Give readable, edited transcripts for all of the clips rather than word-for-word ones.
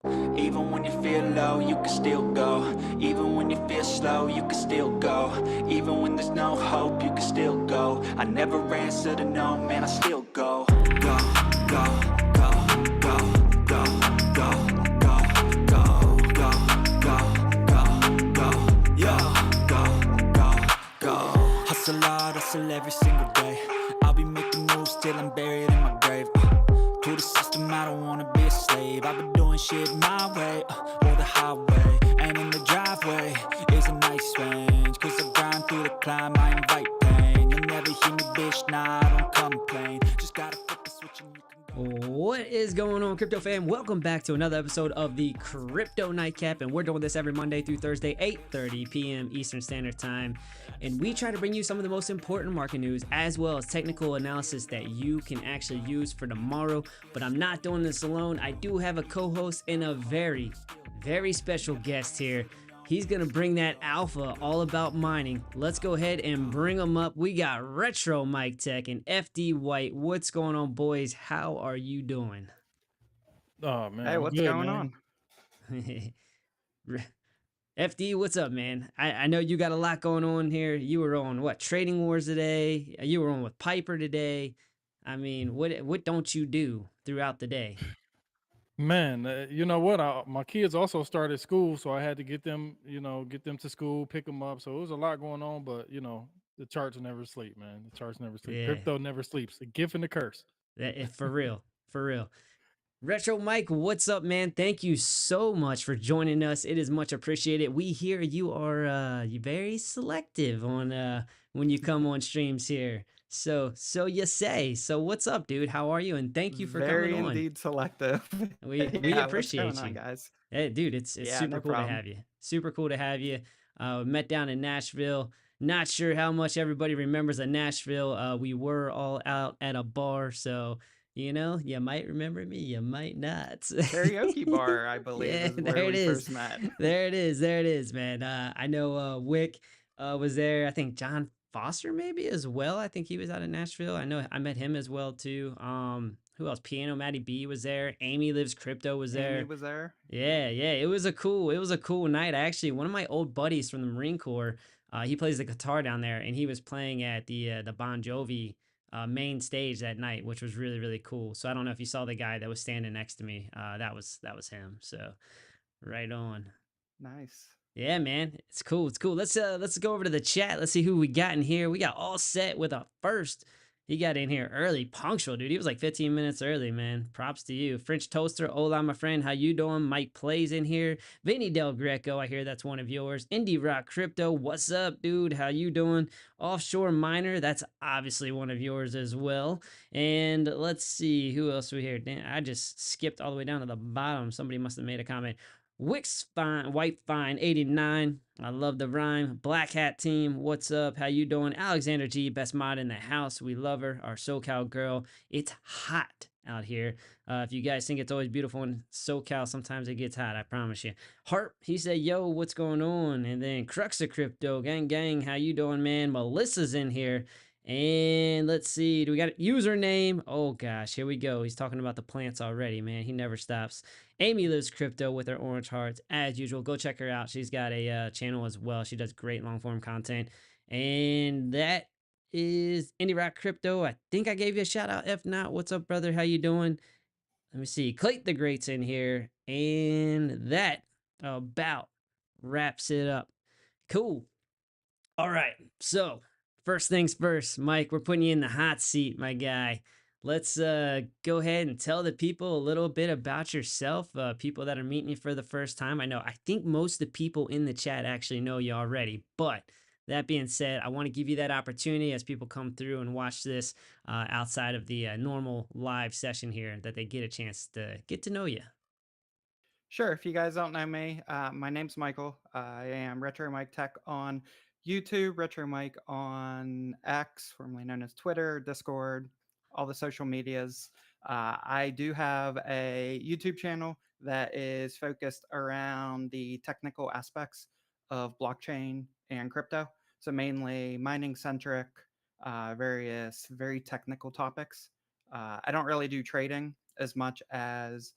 Even when you feel low, you can still go. Even when you feel slow, you can still go. Even when there's no hope, you can still go. I never answer to no, man, I still go. Go, go, go, go, go, go, go, go, go, go, go, go, yo, go, go, go. Hustle hard, hustle every single day. I'll be making moves till I'm buried in my grave. To the system, I don't wanna be a slave. I've been doing shit my way, or the highway. And in the driveway is a nice range. Cause I grind through the climb, I invite pain. You'll never hear me, bitch, nah, I don't complain. Just gotta flip the switch and you can go. What is going on, crypto fam? Welcome back to another episode of the Crypto Nightcap, and we're doing this every Monday through Thursday, 8:30 p.m. Eastern Standard Time. And we try to bring you some of the most important market news as well as technical analysis that you can actually use for tomorrow. But I'm not doing this alone. I do have a co-host and a very, very special guest here. He's gonna bring that alpha all about mining. Let's go ahead and bring him up. We got Retro Mike Tech and FD White. What's going on, boys? How are you doing? Oh man, Hey, I'm what's good, going man. on? FD, what's up, man? I know you got a lot going on here. You were on what, Trading Wars today? You were on with Piper today. I mean, what don't you do throughout the day? Man, you know what? My kids also started school, so I had to get them, get them to school, pick them up. So it was a lot going on, but the charts never sleep, man. The charts never sleep. Yeah, Crypto never sleeps. A gift and a curse. for real, for real. Retro Mike, what's up, man? Thank you so much for joining us. It is much appreciated. We hear you are you very selective on when you come on streams here. So you say. So what's up, dude? How are you? And thank you for coming Very on. indeed selective. We Yeah, what's appreciate going on, you. guys? Hey, dude, it's Yeah, super no cool to problem. have you. Super cool to have you. We met down in Nashville. Not sure how much everybody remembers of Nashville. We were all out at a bar, so you might remember me, you might not. Karaoke bar, I believe, Yeah, is there where it we is. first met. There it is. There it is, man. I know Wick was there. I think John Foster maybe as well. I think he was out of Nashville. I know I met him as well too. Who else? Piano Matty B was there. Amy Lives Crypto was Amy there. was there. Yeah. It was a cool night. Actually, one of my old buddies from the Marine Corps, he plays the guitar down there, and he was playing at the Bon Jovi main stage that night, which was really really cool. So I don't know if you saw the guy that was standing next to me. That was him. So right on. Nice. Yeah, man, it's cool. It's cool. Let's go over to the chat. Let's see who we got in here. We got all set with a first. He got in here early, punctual, dude. He was like 15 minutes early, man. Props to you. French Toaster, hola, my friend. How you doing? Mike Plays in here. Vinny Del Greco, I hear that's one of yours. Indie Rock Crypto, what's up, dude? How you doing? Offshore Miner, that's obviously one of yours as well. And let's see, who else we here? Damn, I just skipped all the way down to the bottom. Somebody must have made a comment. Wix Fine, White Fine 89. I love the rhyme. Black Hat Team, what's up? How you doing? Alexander G, best mod in the house. We love her. Our SoCal girl. It's hot out here. If you guys think it's always beautiful in SoCal, sometimes it gets hot. I promise you. Harp, he said, "Yo, what's going on?" And then Crux of Crypto, gang, how you doing, man? Melissa's in here. And let's see, do we got a username? Oh gosh, here we go. He's talking about the plants already, man. He never stops. Amy Lives Crypto with her orange hearts as usual. Go check her out. She's got a channel as well. She does great long form content. And that is Indie Rock Crypto. I think I gave you a shout out. If not, what's up, brother? How you doing? Let me see. Clayton the Great's in here. And that about wraps it up. Cool. All right. So first things first, Mike, we're putting you in the hot seat, my guy. Let's go ahead and tell the people a little bit about yourself, people that are meeting you for the first time. I think most of the people in the chat actually know you already, but that being said, I want to give you that opportunity as people come through and watch this outside of the normal live session here, that they get a chance to get to know you. Sure, if you guys don't know me, my name's Michael. I am Retro Mike Tech on YouTube, Retro Mike on X, formerly known as Twitter, Discord, all the social medias. I do have a YouTube channel that is focused around the technical aspects of blockchain and crypto. So mainly mining centric, various very technical topics. I don't really do trading as much as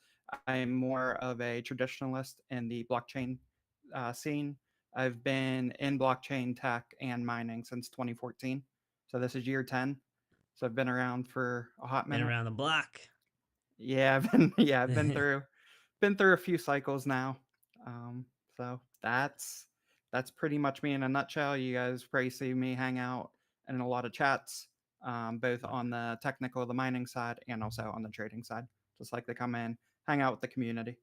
I'm more of a traditionalist in the blockchain scene. I've been in blockchain tech and mining since 2014. So this is year 10. So I've been around for a hot Been minute. around the block. Yeah, I've been through a few cycles now. Um, so that's pretty much me in a nutshell. You guys probably see me hang out in a lot of chats, both on the technical, the mining side, and also on the trading side. Just like to come in, hang out with the community.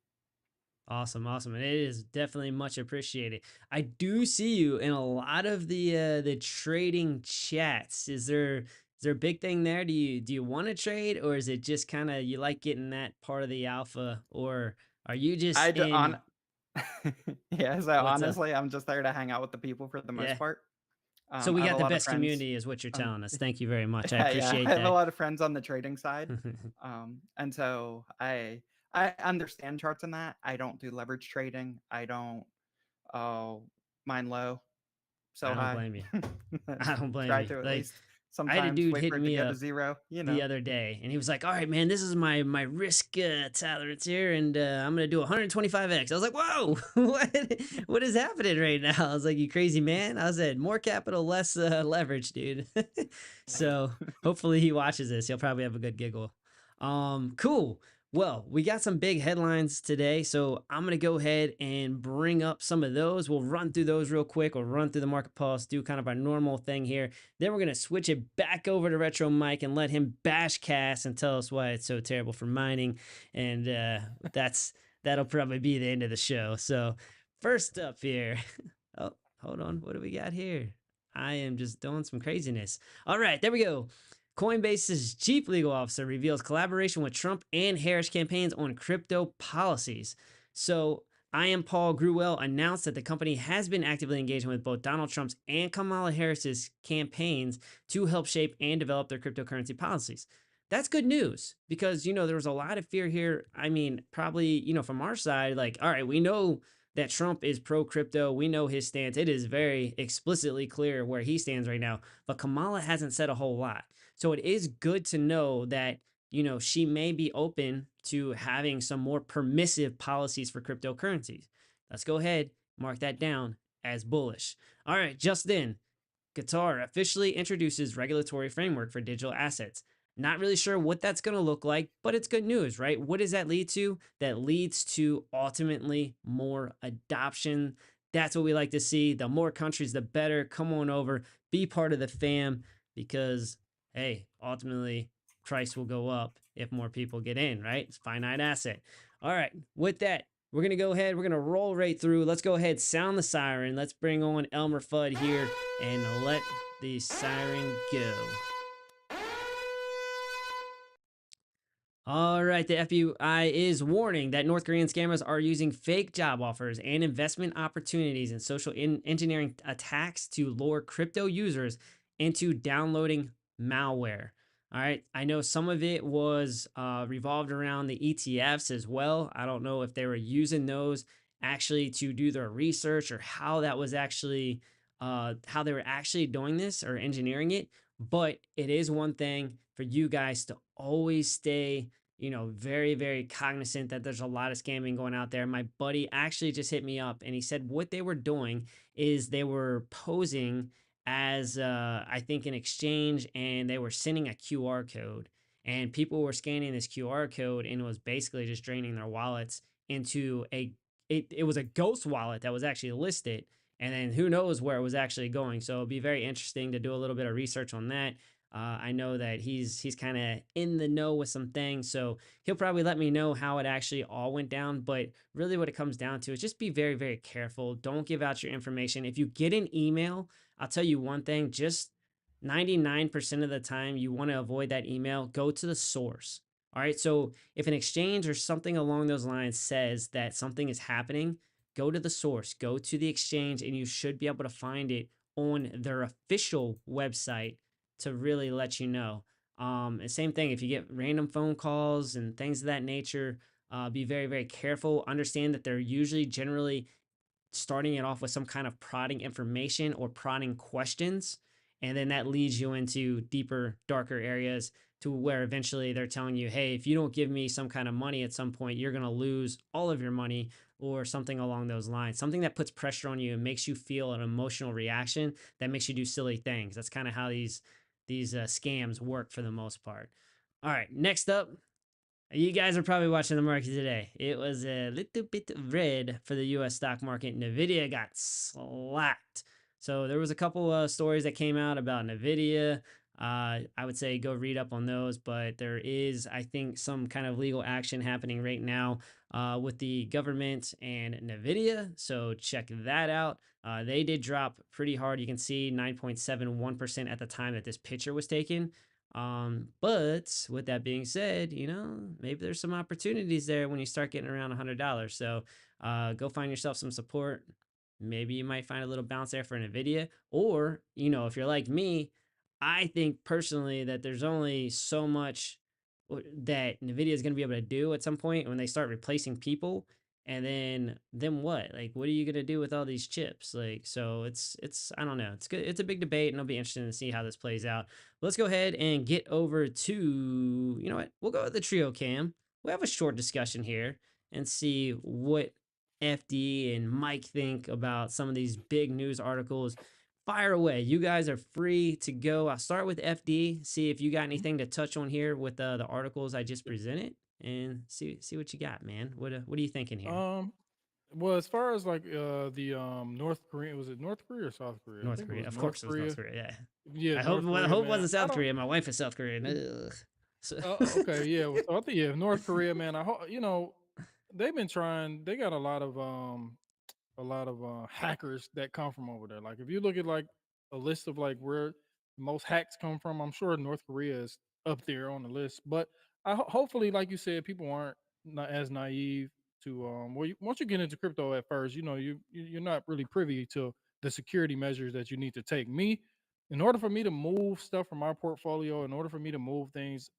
Awesome, awesome. And it is definitely much appreciated. I do see you in a lot of the trading chats. Is there a big thing there? Do you want to trade, or is it just kind of you like getting that part of the alpha, or are you just I d- on in Yeah, so what's up? honestly, I'm just there to hang out with the people for the Yeah. most part. So we I have got a the lot of best friends. community is what you're On, telling us. Thank you very much. I yeah, I appreciate have a that. lot of friends on the trading side. And so I understand charts in that. I don't do leverage trading. I don't mine low, I so don't high. blame you. I don't blame Try you. to at Like least I had a sometimes dude wait for hitting it to me go to up zero. the other day, and he was like, "All right, man, this is my risk tolerance here, and I'm gonna do 125x." I was like, "Whoa, what is happening right now?" I was like, "You crazy man!" I said, "More capital, less leverage, dude." So hopefully he watches this. He'll probably have a good giggle. Cool. Well, we got some big headlines today, so I'm gonna go ahead and bring up some of those. We'll run through those real quick. We'll run through the market pulse, do kind of our normal thing here. Then we're gonna switch it back over to Retro Mike and let him bash cast and tell us why it's so terrible for mining. And that'll probably be the end of the show. So first up here, oh, hold on, what do we got here? I am just doing some craziness. All right, there we go. Coinbase's chief legal officer reveals collaboration with Trump and Harris campaigns on crypto policies. So, I am Paul Gruwell announced that the company has been actively engaging with both Donald Trump's and Kamala Harris's campaigns to help shape and develop their cryptocurrency policies. That's good news because, there was a lot of fear here. I mean, probably, from our side, like, all right, we know that Trump is pro crypto. We know his stance. It is very explicitly clear where he stands right now, but Kamala hasn't said a whole lot. So it is good to know that, she may be open to having some more permissive policies for cryptocurrencies. Let's go ahead, mark that down as bullish. All right, just in, Qatar officially introduces regulatory framework for digital assets. Not really sure what that's going to look like, but it's good news, right? What does that lead to? That leads to ultimately more adoption. That's what we like to see. The more countries, the better. Come on over, be part of the fam because, hey, ultimately, price will go up if more people get in, right? It's finite asset. All right, with that, we're going to go ahead. We're going to roll right through. Let's go ahead, sound the siren. Let's bring on Elmer Fudd here and let the siren go. All right, the FBI is warning that North Korean scammers are using fake job offers and investment opportunities and social engineering attacks to lure crypto users into downloading malware. All right, I know some of it was revolved around the ETFs as well. I don't know if they were using those actually to do their research or how that was actually how they were actually doing this or engineering it. But it is one thing for you guys to always stay, very, very cognizant that there's a lot of scamming going out there. My buddy actually just hit me up and he said what they were doing is they were posing as, I think, an exchange and they were sending a QR code. And people were scanning this QR code and it was basically just draining their wallets into it was a ghost wallet that was actually listed and then who knows where it was actually going. So it'll be very interesting to do a little bit of research on that. I know that he's kind of in the know with some things, so he'll probably let me know how it actually all went down. But really, what it comes down to is just be very, very careful. Don't give out your information. If you get an email, I'll tell you one thing: just 99% of the time, you want to avoid that email. Go to the source. All right. So if an exchange or something along those lines says that something is happening, go to the source, go to the exchange, and you should be able to find it on their official website to really let you know. And same thing, if you get random phone calls and things of that nature, be very, very careful. Understand that they're usually generally starting it off with some kind of prodding information or prodding questions. And then that leads you into deeper, darker areas to where eventually they're telling you, hey, if you don't give me some kind of money at some point, you're going to lose all of your money or something along those lines. Something that puts pressure on you and makes you feel an emotional reaction that makes you do silly things. That's kind of how these scams work for the most part. All right, next up, you guys are probably watching the market today. It was a little bit red for the US stock market. Nvidia got slapped. So there was a couple of stories that came out about Nvidia. I would say go read up on those, but there is, I think, some kind of legal action happening right now with the government and Nvidia. So check that out. They did drop pretty hard. You can see 9.71% at the time that this picture was taken. But with that being said, maybe there's some opportunities there when you start getting around $100. So go find yourself some support. Maybe you might find a little bounce there for Nvidia, or if you're like me, I think personally that there's only so much that Nvidia is going to be able to do at some point when they start replacing people. And then what? Like, what are you gonna do with all these chips? Like, so it's I don't know. It's good. It's a big debate, and it'll be interesting to see how this plays out. Let's go ahead and get over to, you know what? We'll go with the trio cam. We'll have a short discussion here and see what FD and Mike think about some of these big news articles. Fire away. You guys are free to go. I'll start with FD, see if you got anything to touch on here with the articles I just presented, and see what you got, man. What are you thinking here? Well, as far as like the North Korea, was it North Korea or South Korea? I North think it Korea. was Of North course it was Korea. North Korea. Yeah. Yeah, I hope North I Korea, hope it man. wasn't I South don't. Korea. My wife is South Korean. Ugh. So, Okay, yeah. So I think North Korea, man. I hope they've been trying. They got a lot of hackers that come from over there. Like if you look at like a list of like where most hacks come from, I'm sure North Korea is up there on the list. But hopefully, like you said, people aren't not as naive to well, once you get into crypto at first, you're not really privy to the security measures that you need to take. In order for me to move stuff from my portfolio, in order for me to move things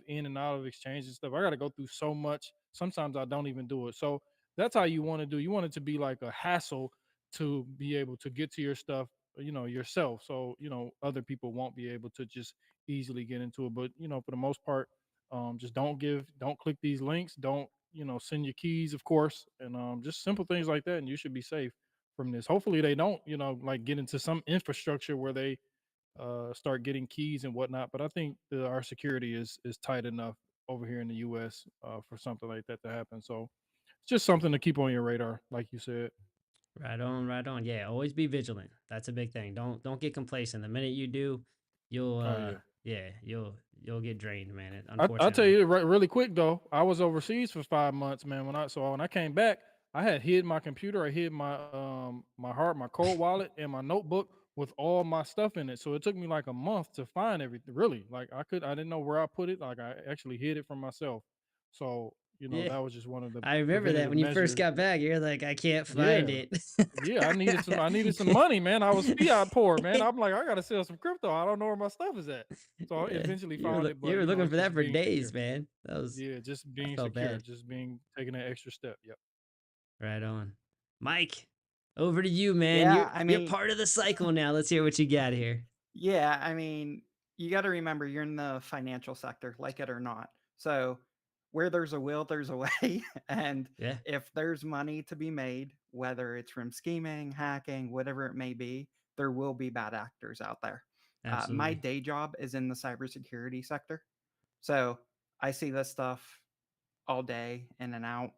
in and out of exchange and stuff, I got to go through so much. Sometimes I don't even do it. So that's how you want to do. You want it to be like a hassle to be able to get to your stuff, yourself. So, other people won't be able to just easily get into it. But, for the most part, just don't click these links. Don't, send your keys, of course, and just simple things like that. And you should be safe from this. Hopefully they don't, like get into some infrastructure where they start getting keys and whatnot. But I think our security is tight enough over here in the US for something like that to happen. So it's just something to keep on your radar, like you said. right on, right on. Yeah, always be vigilant. That's a big thing. Don't get complacent. The minute you do, you'll Oh yeah. yeah, you'll get drained, man. I'll tell Unfortunately. you really quick though. I was overseas for 5 months, man. When I came back, I had hid my computer, I hid my cold wallet, and my notebook with all my stuff in it. So it took me like a month to find everything. Really, like I didn't know where I put it. Like I actually hid it from myself. So Yeah. that was just one of the I remember that preventative when you first measures. got back, you're like, I can't find Yeah, it. yeah. I needed some money, man. I was fiat poor, man. I'm like, I gotta sell some crypto. I don't know where my stuff is at. So I Yeah. eventually found it, You but were looking it's for that just for being days, secure. man. Yeah, just I being felt secure, bad. just taking that extra step. Yep. Right on. Mike, over to you, man. You're Yeah, I you're mean, part of the cycle now. Let's hear what you got here. yeah, I mean, you got to remember you're in the financial sector, like it or not. So, where there's a will, there's a way. And Yeah, if there's money to be made, whether it's from scheming, hacking, whatever it may be, there will be bad actors out there. My absolutely. day job is in the cybersecurity sector. So, I see this stuff all day in and out.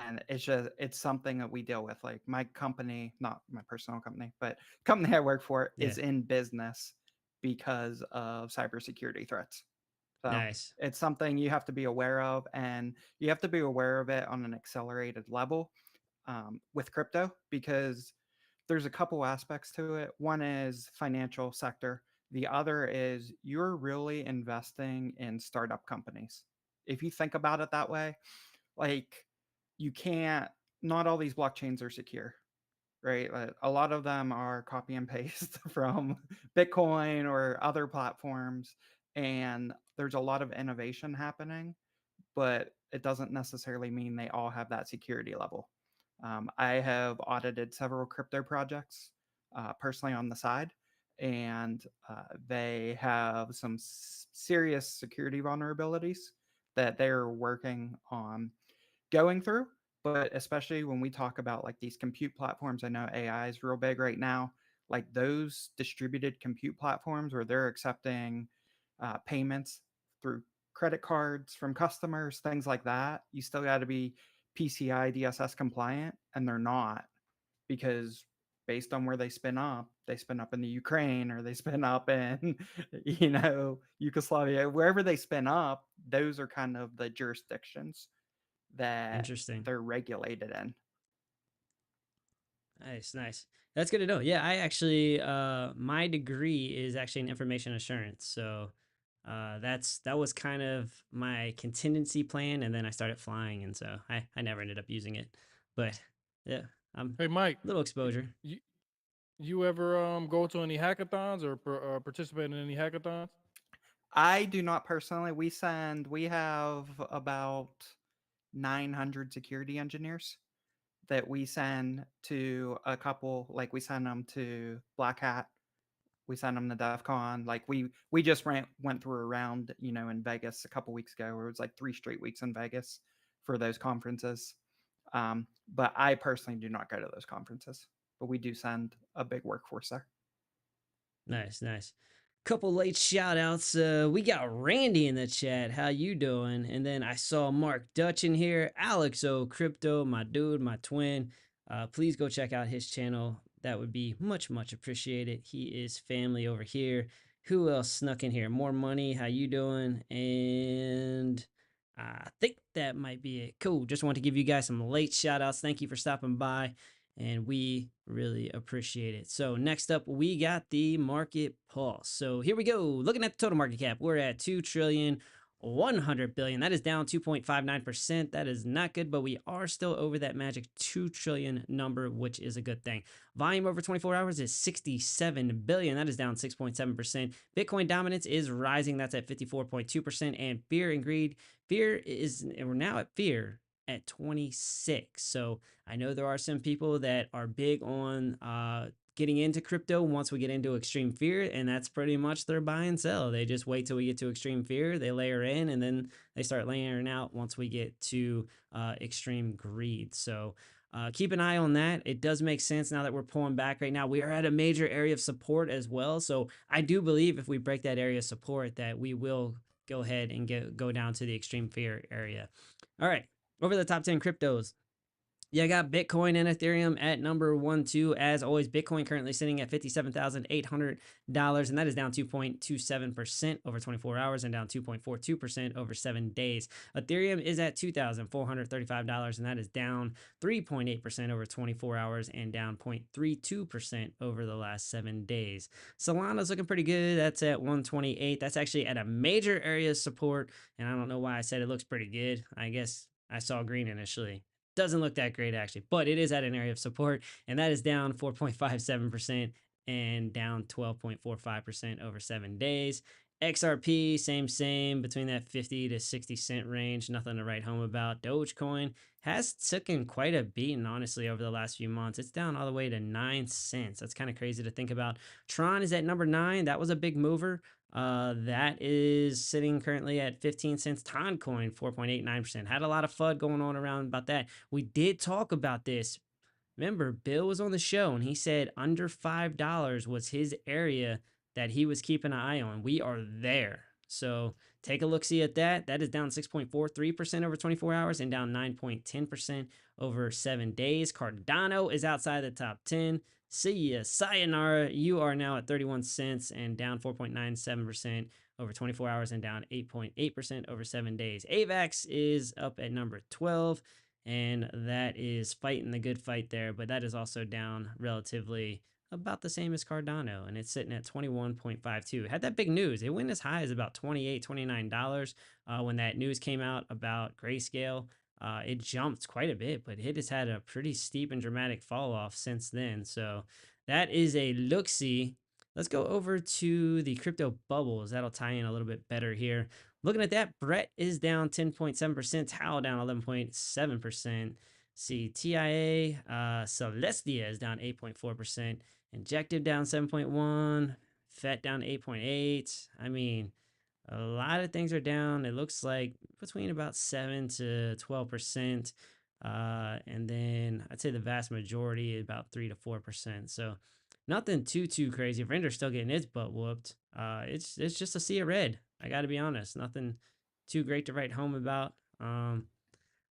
And it's something that we deal with. Like my company, not my personal company, but company I work for Yeah. is in business because of cybersecurity threats. So Nice. it's something you have to be aware of, and you have to be aware of it on an accelerated level with crypto, because there's a couple aspects to it. One is financial sector. The other is you're really investing in startup companies. If you think about it that way, like you can't, not all these blockchains are secure, right? A lot of them are copy and paste from Bitcoin or other platforms, and there's a lot of innovation happening, but it doesn't necessarily mean they all have that security level. I have audited several crypto projects personally on the side, and they have some serious security vulnerabilities that they're working on going through. But especially when we talk about like these compute platforms, I know AI is real big right now. Like those distributed compute platforms where they're accepting payments through credit cards from customers, things like that, you still got to be PCI DSS compliant, and they're not, because based on where they spin up in the Ukraine, or they spin up in, Yugoslavia, wherever they spin up, those are kind of the jurisdictions that Interesting. they're regulated in. Nice, nice. That's good to know. Yeah, I actually my degree is actually in information assurance. So that was kind of my contingency plan, and then I started flying, and so I never ended up using it. But yeah, Hey, Mike, little exposure. you, you ever go to any hackathons or participate in any hackathons? I do not personally. We have about 900 security engineers that we send to a couple, like we send them to Black Hat, we send them to DEF CON. Like we just went through a round, in Vegas a couple weeks ago, where it was like 3 straight weeks in Vegas for those conferences. But I personally do not go to those conferences, but we do send a big workforce there. Nice, nice. Couple late shout outs. We got Randy in the chat. How you doing? And then I saw Mark Dutch in here. Alex O Crypto, my dude, my twin. Please go check out his channel. That would be much, much appreciated. He is family over here. Who else snuck in here? More money. How you doing? And I think that might be it. Cool. Just want to give you guys some late shout outs. Thank you for stopping by, and we really appreciate it. So next up, we got the market pulse. So here we go. Looking at the total market cap, we're at 2,100 billion. That is down 2.59%. That is not good, but we are still over that magic 2 trillion number, which is a good thing. Volume over 24 hours is 67 billion. That is down 6.7%. Bitcoin dominance is rising. That's at 54.2%. And fear and greed, we're now at fear at 26. So I know there are some people that are big on getting into crypto once we get into extreme fear, and that's pretty much their buy and sell. They just wait till we get to extreme fear, they layer in, and then they start layering out once we get to extreme greed. So keep an eye on that. It does make sense now that we're pulling back right now. We are at a major area of support as well. So I do believe if we break that area of support, that we will go ahead and go down to the extreme fear area. All right, over the top 10 cryptos. Yeah, I got Bitcoin and Ethereum at number 1, 2. As always, Bitcoin currently sitting at $57,800, and that is down 2.27% over 24 hours and down 2.42% over 7 days. Ethereum is at $2,435, and that is down 3.8% over 24 hours and down 0.32% over the last 7 days. Solana's looking pretty good. That's at 128. That's actually at a major area of support, and I don't know why I said it looks pretty good. I guess I saw green initially. Doesn't look that great actually, but it is at an area of support, and that is down 4.57% and down 12.45% over 7 days. XRP, same between that 50 to 60 cent range. Nothing to write home about. Dogecoin has taken quite a beating, honestly, over the last few months. It's down all the way to 9 cents. That's kind of crazy to think about. Tron is at number 9. That was a big mover. That is sitting currently at 15 cents. Toncoin, 4.89%. Had a lot of FUD going on around about that. We did talk about this. Remember, Bill was on the show and he said under $5 was his area that he was keeping an eye on. We are there. So take a look-see at that. That is down 6.43% over 24 hours and down 9.10% over 7 days. Cardano is outside the top 10. See ya. Sayonara. You are now at 31 cents and down 4.97% over 24 hours and down 8.8% over 7 days. AVAX is up at number 12, and that is fighting the good fight there, but that is also down relatively about the same as Cardano, and it's sitting at 21.52. Had that big news. It went as high as about $28, $29 when that news came out about Grayscale. It jumped quite a bit, but it has had a pretty steep and dramatic fall off since then. So that is a look-see. Let's go over to the crypto bubbles. That'll tie in a little bit better here. Looking at that, Brett is down 10.7%, Tau down 11.7%. See, TIA, Celestia is down 8.4%, Injective down 7.1%, FET down to 8.8. I mean, a lot of things are down. It looks like between about 7 to 12%. And then I'd say the vast majority about 3 to 4%. So nothing too crazy. Render's still getting its butt whooped. It's just a sea of red. I got to be honest. Nothing too great to write home about.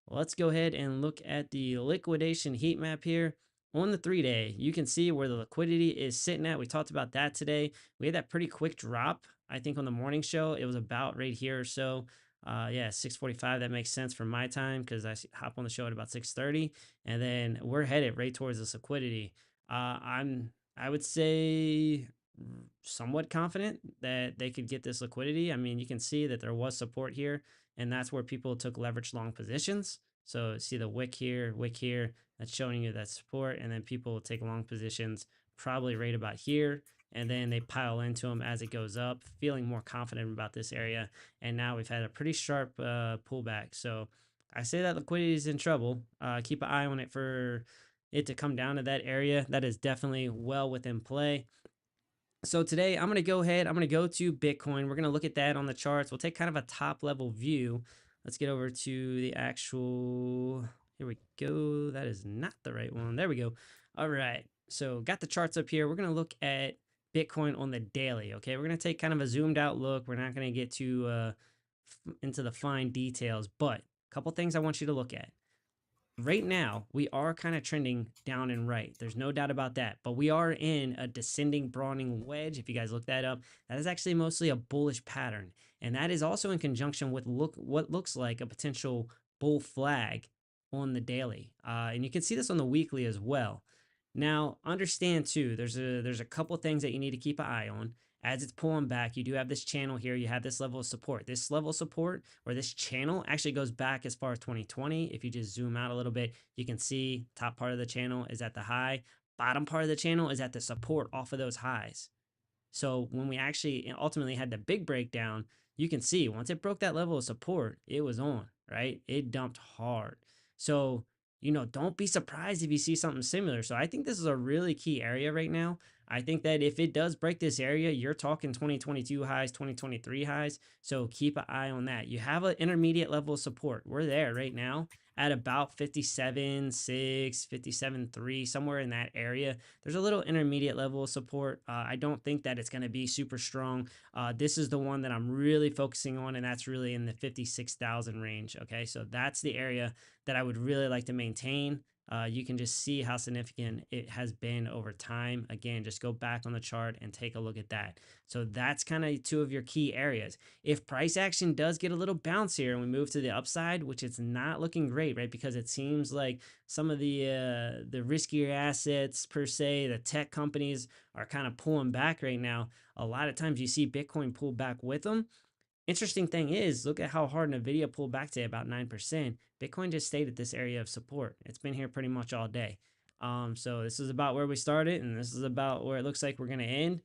Let's go ahead and look at the liquidation heat map here. On the 3-day, you can see where the liquidity is sitting at. We talked about that today. We had that pretty quick drop, I think, on the morning show. It was about right here or so. Yeah, 6:45. That makes sense for my time because I hop on the show at about 6:30, and then we're headed right towards this liquidity. I would say somewhat confident that they could get this liquidity. I mean, you can see that there was support here, and that's where people took leverage long positions. So see the wick here, that's showing you that support, and then people will take long positions probably right about here, and then they pile into them as it goes up, feeling more confident about this area. And now we've had a pretty sharp pullback. So I say that liquidity is in trouble. Keep an eye on it for it to come down to that area. That is definitely well within play. So today I'm going to go ahead, I'm going to go to Bitcoin. We're going to look at that on the charts. We'll take kind of a top level view. Let's get over to the actual, here we go. That is not the right one. There we go. All right. So got the charts up here. We're going to look at Bitcoin on the daily. Okay. We're going to take kind of a zoomed out look. We're not going to get too into the fine details, but a couple things I want you to look at. Right now, we are kind of trending down and right. There's no doubt about that. But we are in a descending Browning wedge. If you guys look that up, that is actually mostly a bullish pattern. And that is also in conjunction with what looks like a potential bull flag on the daily. And you can see this on the weekly as well. Now, understand too, there's a couple things that you need to keep an eye on. As it's pulling back, you do have this channel here. You have this level of support. This level of support, or this channel, actually goes back as far as 2020. If you just zoom out a little bit, you can see top part of the channel is at the high. Bottom part of the channel is at the support off of those highs. So when we actually ultimately had the big breakdown, you can see once it broke that level of support, it was on, right? It dumped hard. So, don't be surprised if you see something similar. So I think this is a really key area right now. I think that if it does break this area, you're talking 2022 highs, 2023 highs. So keep an eye on that. You have an intermediate level of support. We're there right now at about 57.6, 57.3, somewhere in that area. There's a little intermediate level of support. I don't think that it's going to be super strong. This is the one that I'm really focusing on, and that's really in the 56,000 range. Okay, so that's the area that I would really like to maintain. You can just see how significant it has been over time. Again, just go back on the chart and take a look at that. So that's kind of two of your key areas. If price action does get a little bounce here and we move to the upside, which it's not looking great, right? Because it seems like some of the riskier assets per se, the tech companies are kind of pulling back right now. A lot of times you see Bitcoin pull back with them. Interesting thing is, look at how hard Nvidia pulled back today, about 9%. Bitcoin just stayed at this area of support. It's been here pretty much all day. So this is about where we started, and this is about where it looks like we're going to end.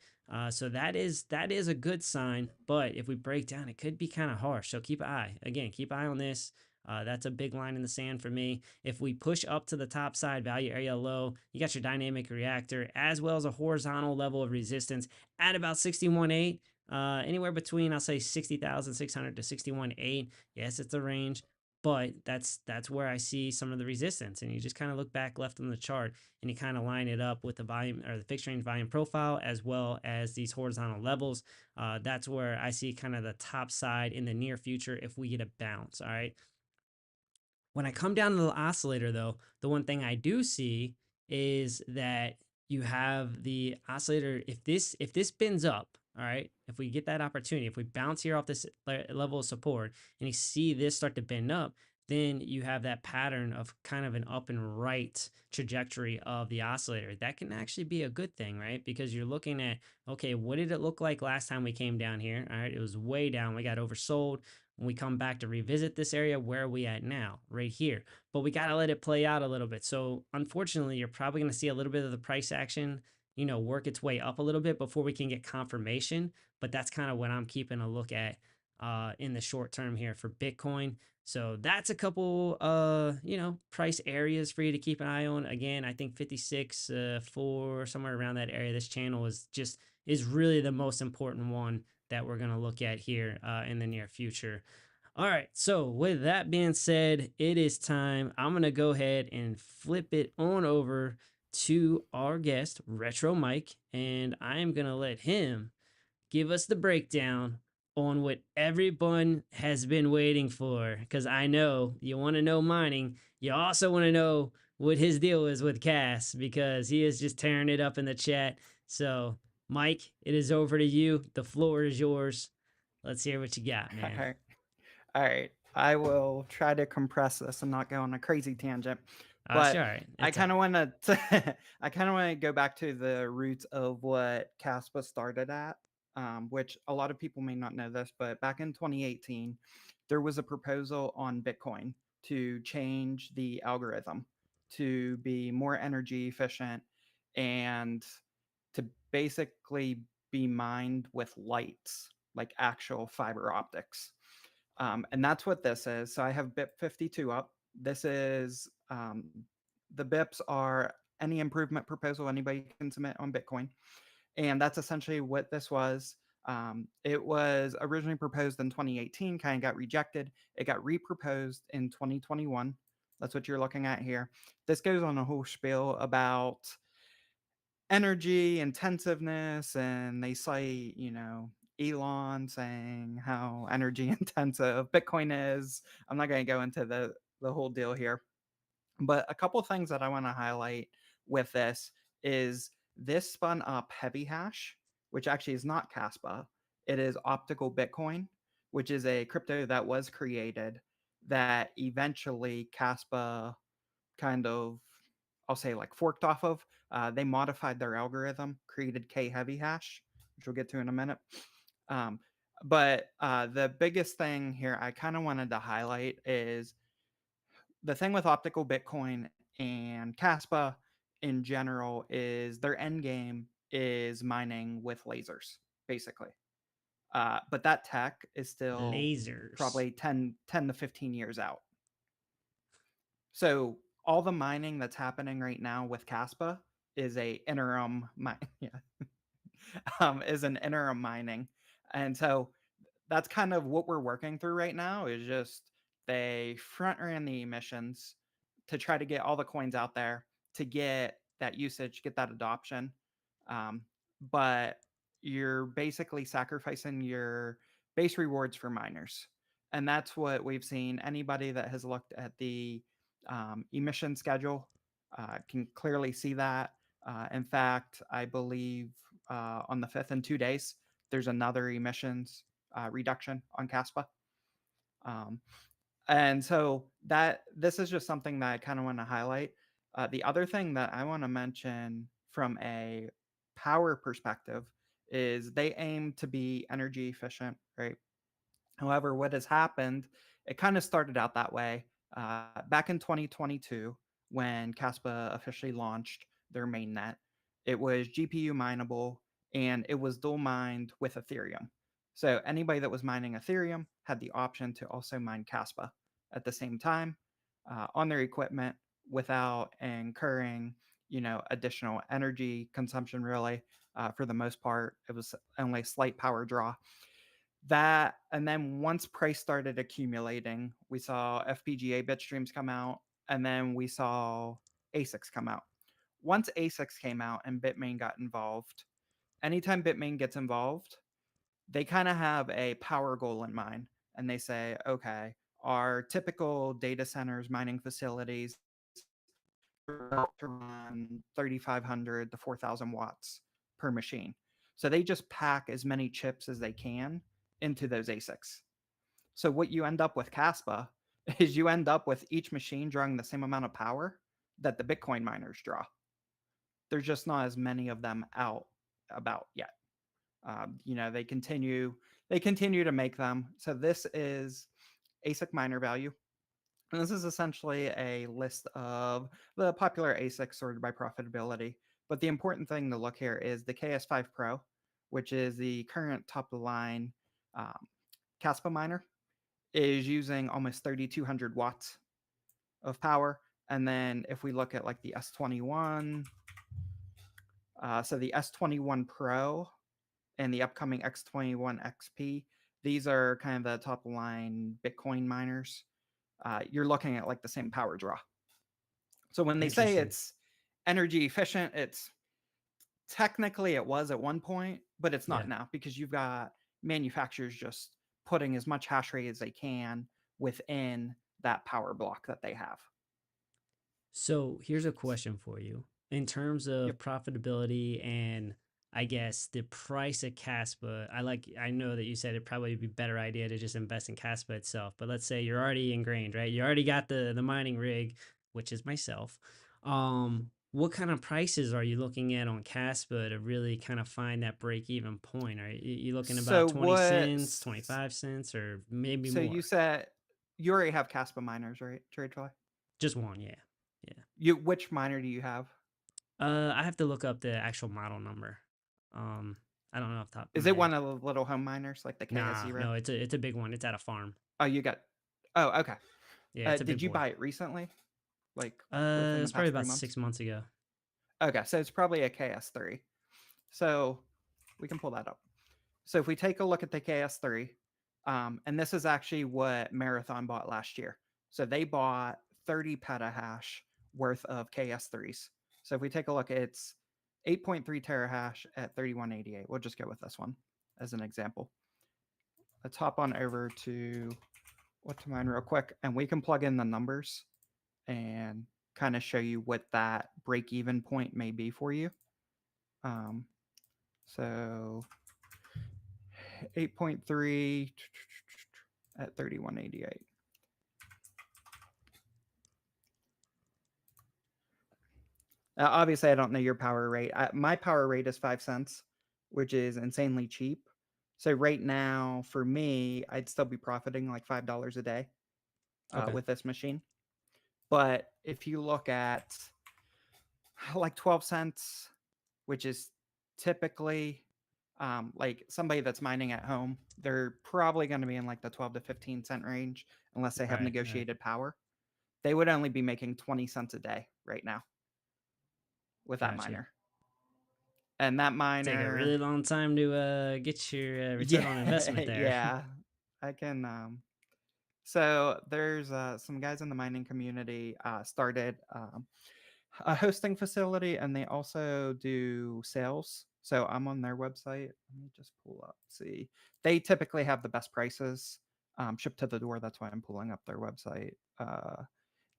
So that is a good sign. But if we break down, it could be kind of harsh. So keep an eye. Again, keep an eye on this. That's a big line in the sand for me. If we push up to the top side, value area low, you got your dynamic reactor as well as a horizontal level of resistance at about 61.8. Anywhere between, I'll say 60,600 to 61.8. Yes, it's a range, but that's where I see some of the resistance. And you just kind of look back left on the chart and you kind of line it up with the volume or the fixed range volume profile as well as these horizontal levels. That's where I see kind of the top side in the near future if we get a bounce. All right. When I come down to the oscillator, though, the one thing I do see is that you have the oscillator. If this bends up, all right, if we get that opportunity, if we bounce here off this level of support and you see this start to bend up, then you have that pattern of kind of an up and right trajectory of the oscillator. That can actually be a good thing, right? Because you're looking at, okay, what did it look like last time we came down here? All right, it was way down. We got oversold. When we come back to revisit this area, where are we at now? Right here. But we got to let it play out a little bit. So unfortunately, you're probably going to see a little bit of the price action, work its way up a little bit before we can get confirmation. But that's kind of what I'm keeping a look at in the short term here for Bitcoin. So that's a couple, price areas for you to keep an eye on. Again, I think 56, 4, somewhere around that area. This channel is just, is really the most important one that we're going to look at here in the near future. All right, so with that being said, it is time. I'm going to go ahead and flip it on over to our guest, Retro Mike, and I'm going to let him give us the breakdown on what everyone has been waiting for. Because I know you want to know mining. You also want to know what his deal is with Cass, because he is just tearing it up in the chat. So, Mike, it is over to you. The floor is yours. Let's hear what you got, All man. right. All right. I will try to compress this and not go on a crazy tangent. But Sure, all right. I It's kind of want to I kind of want to go back to the roots of what Caspa started at, which a lot of people may not know this, but back in 2018, there was a proposal on Bitcoin to change the algorithm to be more energy efficient and to basically be mined with lights, like actual fiber optics. And that's what this is. So I have BIP 52 up. This is the BIPs are any improvement proposal anybody can submit on Bitcoin. And that's essentially what this was. It was originally proposed in 2018, kind of got rejected. It got reproposed in 2021. That's what you're looking at here. This goes on a whole spiel about energy intensiveness, and they cite, Elon saying how energy intensive Bitcoin is. I'm not going to go into the whole deal here, but a couple things that I want to highlight with this is this spun up Heavy Hash, which actually is not Caspa. It is Optical Bitcoin, which is a crypto that was created that eventually Caspa kind of, I'll say, like forked off of. They modified their algorithm, created K Heavy Hash, which we'll get to in a minute. But the biggest thing here I kind of wanted to highlight is the thing with Optical Bitcoin and Caspa in general is their end game is mining with lasers, basically. But that tech is still lasers. probably 10 to 15 years out. So all the mining that's happening right now with Caspa is a interim is an interim mining. And so that's kind of what we're working through right now, is just they front ran the emissions to try to get all the coins out there to get that usage, get that adoption. But you're basically sacrificing your base rewards for miners. And that's what we've seen. Anybody that has looked at the emission schedule can clearly see that. In fact, I believe on the 5th, in 2 days, there's another emissions reduction on Caspa. And so that this is just something that I kind of want to highlight. The other thing that I want to mention from a power perspective is they aim to be energy efficient, right? However, what has happened, it kind of started out that way back in 2022 when Caspa officially launched their mainnet. It was GPU mineable and it was dual mined with Ethereum. So anybody that was mining Ethereum had the option to also mine Caspa at the same time on their equipment without incurring, additional energy consumption. Really, for the most part, it was only a slight power draw. That, and then once price started accumulating, we saw FPGA bit streams come out, and then we saw ASICs come out. Once ASICs came out and Bitmain got involved, anytime Bitmain gets involved, they kind of have a power goal in mind, and they say, okay, our typical data centers, mining facilities, to run 3,500 to 4,000 watts per machine. So they just pack as many chips as they can into those ASICs. So what you end up with Caspa is you end up with each machine drawing the same amount of power that the Bitcoin miners draw. There's just not as many of them out about yet. They continue to make them. So this is ASIC miner value. And this is essentially a list of the popular ASICs sorted by profitability. But the important thing to look here is the KS5 Pro, which is the current top of the line Caspa miner, is using almost 3,200 watts of power. And then if we look at like the S21, so the S21 Pro and the upcoming X21 XP. These are kind of the top line Bitcoin miners. You're looking at like the same power draw. So when they say Interesting. it's energy efficient, it's technically it was at one point, but it's not Yeah. now because you've got manufacturers just putting as much hash rate as they can within that power block that they have. So here's a question for you. In terms of Yep. profitability and I guess the price of Caspa, I know that you said it'd probably be a better idea to just invest in Caspa itself, but let's say you're already ingrained, right? You already got the mining rig, which is myself. What kind of prices are you looking at on Caspa to really kind of find that break even point? Are you looking about So 20 cents, what's 25 cents, or maybe so more? you said you already have Caspa miners, right? TradeFly. Just one, yeah. Yeah. Which miner do you have? I have to look up the actual model number. I don't know off the top of Is my it head. one of the little home miners like the Nah, KS0? no, it's a big one. It's at a farm. Oh, you got. Oh, okay. Yeah, it's a Did big you boy. buy it recently? Like within the It's probably past 3 about months? 6 months ago. Okay, so it's probably a KS3. So we can pull that up. So if we take a look at the KS3, and this is actually what Marathon bought last year. So they bought 30 petahash worth of KS3s. So if we take a look, it's 8.3 terahash at 3188. We'll just go with this one as an example. Let's hop on over to what's mine real quick, and we can plug in the numbers and kind of show you what that break even point may be for you. So 8.3 at 3188. Obviously, I don't know your power rate. My power rate is 5 cents, which is insanely cheap. So right now, for me, I'd still be profiting like $5 a day Okay. with this machine. But if you look at like 12 cents, which is typically like somebody that's mining at home, they're probably going to be in like the 12 to 15 cent range unless they have Right, right. negotiated power. They would only be making 20 cents a day right now with that Gotcha. miner. And that miner Take a really long time to get your return on investment there. Yeah. I can so there's some guys in the mining community started a hosting facility, and they also do sales. So I'm on their website. Let me just pull up, see. They typically have the best prices shipped to the door. That's why I'm pulling up their website.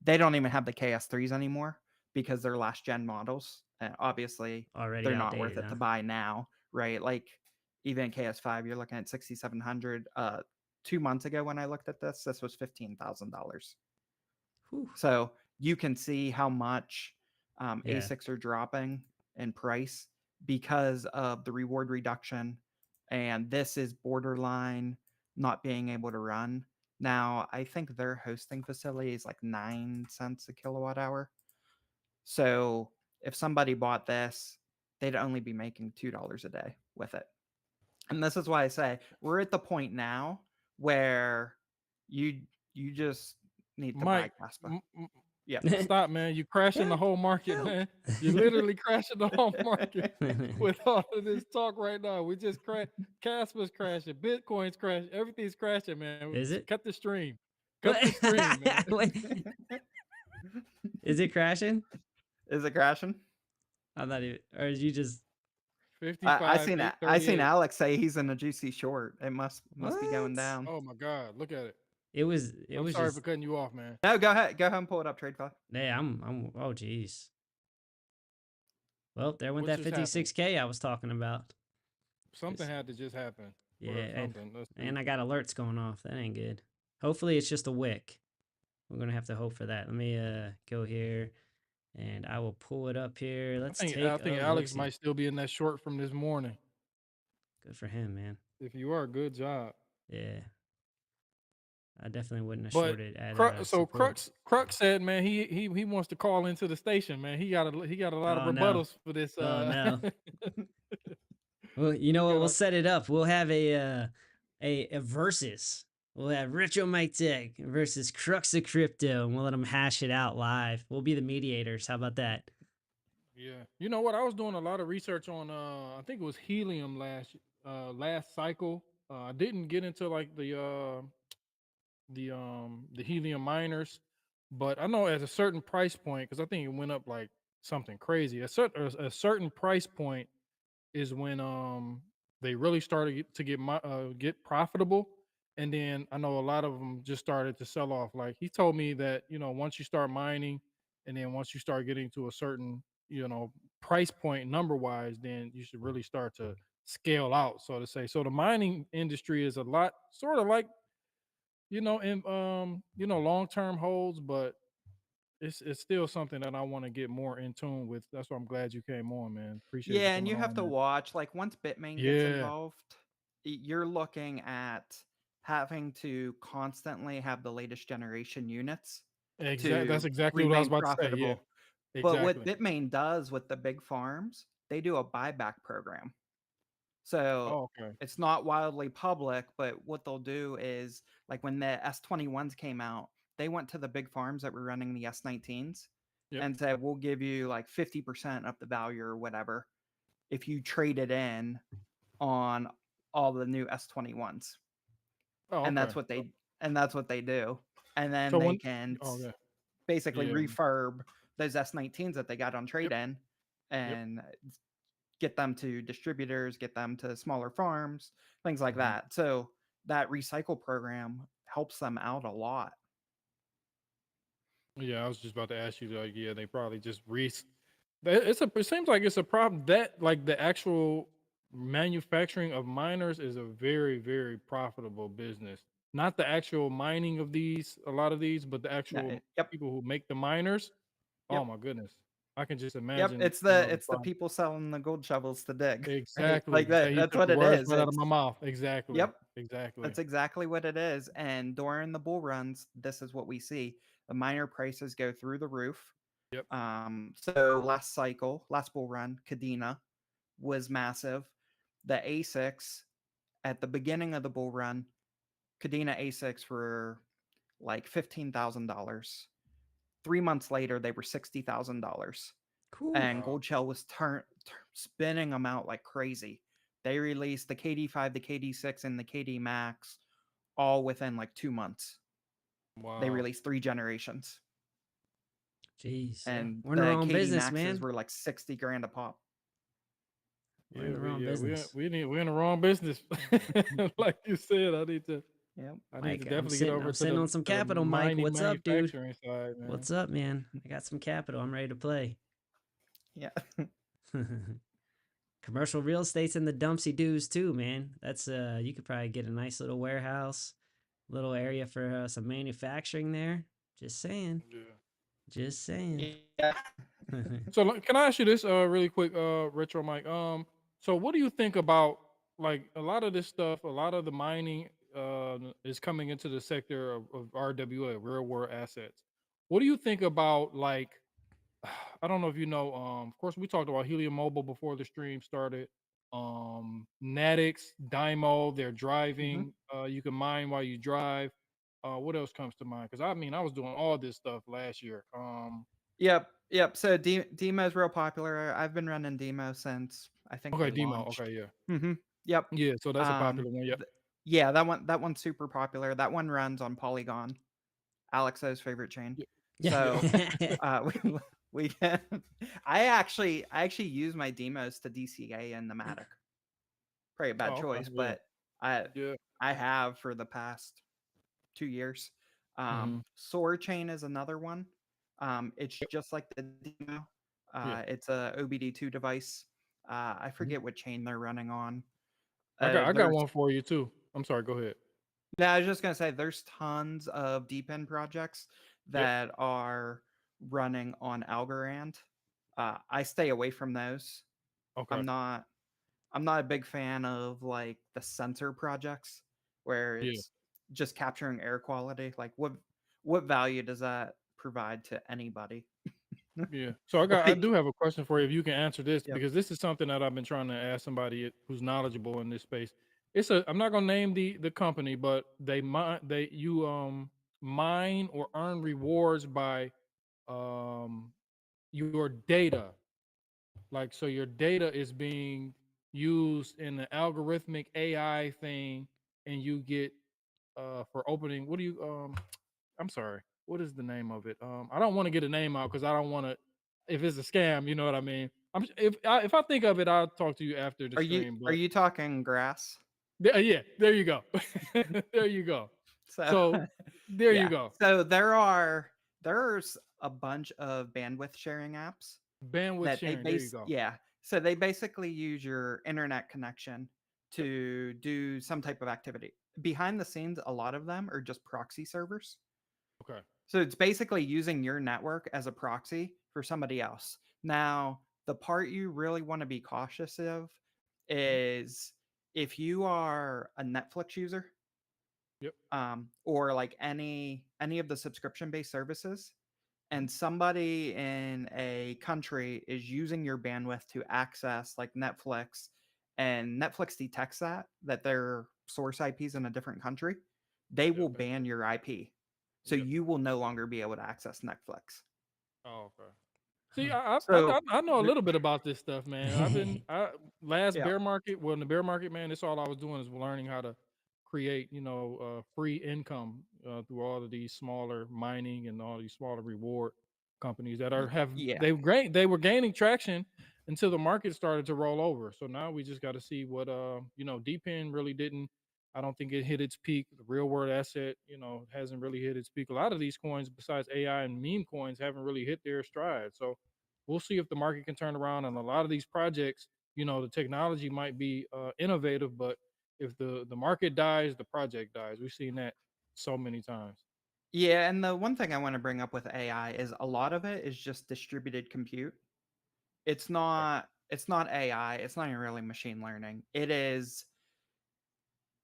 They don't even have the KS3s anymore because they're last gen models. And obviously, Already they're not worth outdated, it to huh? buy now, right? Like even KS5, you're looking at 6,700. 2 months ago when I looked at this was $15,000. Whew. So you can see how much Yeah. ASICs are dropping in price because of the reward reduction. And this is borderline not being able to run. Now, I think their hosting facility is like 9 cents a kilowatt hour. So if somebody bought this, they'd only be making $2 a day with it. And this is why I say we're at the point now where you just need to Mike, buy Caspa. Yeah. stop, man. You crashing the whole market, man. You're literally crashing the whole market with all of this talk right now. We just Caspa's crashing, Bitcoin's crashing, everything's crashing, man. Is it? Cut the stream. Cut the stream, man. Wait, is it crashing? Is it crashing? I'm not even. Or is you just 55, I seen 838. Alex say he's in a juicy short. It must be going What? down. Oh my God, look at it. It was I'm sorry just for cutting you off, man. No, go ahead and pull it up, TradeFly. yeah, I'm oh geez. Well, there went What that just happened? 56K I was talking about. Something had to just happen. or Yeah, and, something. Let's see. and I got alerts going off. That ain't good. Hopefully it's just a wick. We're gonna have to hope for that. Let me go here and I will pull it up here. Let's I take think a Alex look-see. might still be in that short from this morning. Good for him, man. If you are, good job. Yeah. I definitely wouldn't have But shorted at so support. Crux said, man, he wants to call into the station, man. He got a lot of Oh, no. rebuttals for this. Oh, no. Well, you know what? We'll set it up. We'll have a versus. We'll have Retro Mike Tech versus Crux of Crypto, and we'll let them hash it out live. We'll be the mediators. How about that? Yeah. You know what? I was doing a lot of research on I think it was helium last cycle. I didn't get into like the helium miners, but I know at a certain price point, because I think it went up like something crazy. A certain price point is when they really started to get profitable, and then I know a lot of them just started to sell off. Like he told me that once you start mining, and then once you start getting to a certain price point number wise, then you should really start to scale out, so to say. So the mining industry is a lot sort of like in long term holds, but it's still something that I want to get more in tune with. That's why I'm glad you came on, man. Appreciate you Yeah, and coming you have on, to man. watch, like, once Bitmain gets Yeah, involved, you're looking at having to constantly have the latest generation units that's to exactly what I was remain about to say. Yeah, profitable. But what exactly. Bitmain does with the big farms, they do a buyback program. So Oh, okay. it's not wildly public, but what they'll do is, like, when the S21s came out, they went to the big farms that were running the S19s Yep. and said, we'll give you like 50% of the value or whatever if you trade it in on all the new S21s. Oh, And okay. that's what they do. And then So they when can oh yeah, basically yeah, refurb those S19s that they got on trade yep, in yep. and get them to distributors, get them to smaller farms, things like Mhm. that. So that recycle program helps them out a lot. Yeah, I was just about to ask you. Like, yeah, they probably just it seems like it's a problem that like the actual manufacturing of miners is a very, very profitable business. Not the actual mining of a lot of these, but the Yeah. actual Yep. people who make the miners. Oh Yep. my goodness. I can just Yep. imagine, the It's the profit. people selling the gold shovels to dig. Right? Exactly. Like that. You That's took what the it words is. right out of It's my mouth. Exactly. Yep. Exactly. That's exactly what it is. And during the bull runs, this is what we see. The miner prices go through the roof. Yep. So last bull run, Kadena was massive. The ASICs at the beginning of the bull run, Kadena ASICs were like $15,000. 3 months later, they were $60,000, Cool. and Wow. Gold Shell was spinning them out like crazy. They released the KD5, the KD6, and the KD Max all within like 2 months. They Wow. released 3 generations, Jeez. Yeah. and We're in the the wrong KD business, Maxes man. were like 60 grand a pop. We're in Yeah, the wrong business. we're in the wrong business. Like you said, Yep. I need to Mike, definitely get over I'm to sitting on some the capital, Mike. mining What's up, dude? manufacturing side, man. What's up, man? I got some capital. I'm ready to play. Yeah. Commercial real estate's in the dumpsy doos too, man. That's you could probably get a nice little warehouse, little area for some manufacturing there. Just saying. Yeah. Just saying. Yeah. So can I ask you this really quick, Retro Mike? So what do you think about like a lot of this stuff, a lot of the mining is coming into the sector of RWA, real world assets. What do you think about like I don't know if you know, of course we talked about Helium Mobile before the stream started. Natix, Dymo, they're Hmm. driving. You can mine while you drive. What else comes to mind? Because I mean, I was doing all this stuff last year. Yep. Yep. So Demo is real popular. I've been running Demo since I think Okay, they Demo. launched. Okay, yeah. Hmm. Yep. Yeah, so that's a Um, popular one. Yep. yeah, that one's super popular. That one runs on Polygon, Alex's favorite chain. Yep. So Yeah. we can, I actually use my demos to DCA in the Matic. Probably a bad Oh, okay. choice, Yeah. but I Yeah. I have for the past 2 years. Hmm. Sword Chain is another one. It's Yep. just like the demo. Yeah. It's a OBD2 device. I Mhm. forget what chain they're running on. I got There's one for you too. I'm sorry. Go ahead. No, I was just gonna say there's tons of deep end projects Yep. that are running on Algorand. I stay away from those. Okay. I'm not I'm not a big fan of like the sensor projects where Yeah. it's just capturing air quality. Like what value does that provide to anybody? Yeah. So I Like, do have a question for you if you can answer this, yep. because this is something that I've been trying to ask somebody who's knowledgeable in this space. I'm not gonna name the company, but you mine or earn rewards by um your data. Like, so your data is being used in the algorithmic AI thing, and you get for opening. What do you I'm sorry. What is the name of it? I don't want to get a name out because I don't want to. If it's a scam, you know what I mean. If I think of it, I'll talk to you after the stream. Are But you talking grass? yeah, there you go. There you go. So So there you yeah. go. So there's a bunch of bandwidth sharing apps Bandwidth that sharing. There you go. so they basically use your internet connection to do some type of activity. Behind the scenes, a lot of them are just proxy servers. Okay. So it's basically using your network as a proxy for somebody else. Now, the part you really want to be cautious of is if you are a Netflix user, Yep. or like any of the subscription based services, and somebody in a country is using your bandwidth to access like Netflix, and Netflix detects that their source IP is in a different country, they will Yep. ban your IP. So Yep. you will no longer be able to access Netflix. Oh, okay. See, Huh. I know a little bit about this stuff, man. Last Yeah. bear market, well, in the bear market, man, that's all I was doing is learning how to create, free income through all of these smaller mining and all these smaller reward companies that Yeah. they were gaining traction until the market started to roll over. So now we just got to see what DPIN really didn't. I don't think it hit its peak. The real world asset, hasn't really hit its peak. A lot of these coins, besides AI and meme coins, haven't really hit their stride. So we'll see if the market can turn around. And a lot of these projects, the technology might be innovative, but if the market dies, the project dies. We've seen that so many times. Yeah, and the one thing I want to bring up with AI is a lot of it is just distributed compute. It's not AI, it's not even really machine learning. It is